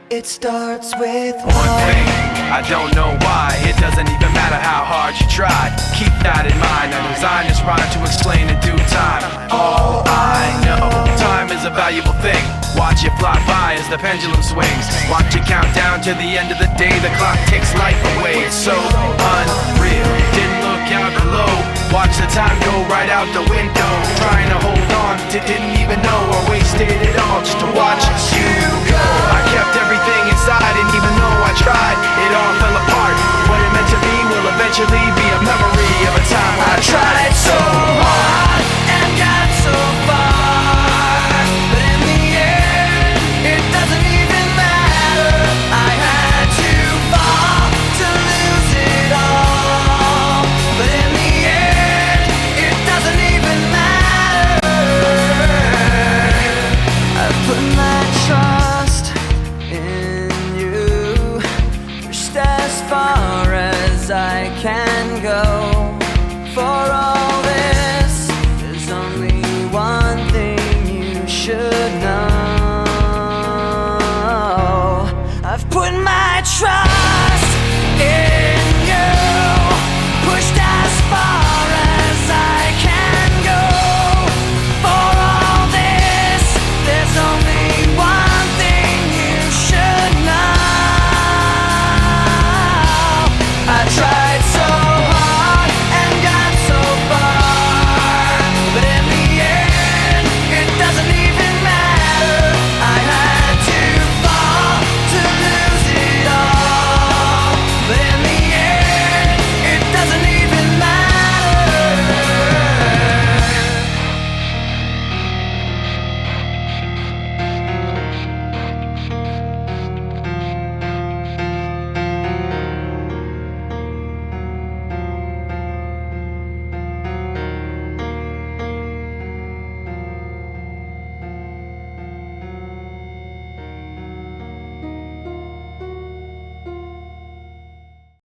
It starts with one thing, I don't know why. It doesn't even matter how hard you try. Keep that in mind, I designed this rhyme to explain in due time. All I know, time is a valuable thing. Watch it fly by as the pendulum swings. Watch it count down to the end of the day. The clock takes life away, it's so unreal. Didn't look out below, watch the time go right out the window. Trying to hold on to didn't even know I wasted it all just to watch you go. I kept everything inside, and even though I tried, it all fell apart. What it meant to be will eventually be a memory of a time when I tried so hard and got so far, but in the end, it doesn't even matter. I had to fall to lose it all, but in the end, it doesn't even matter. I put my trust in you, pushed as far as I can go.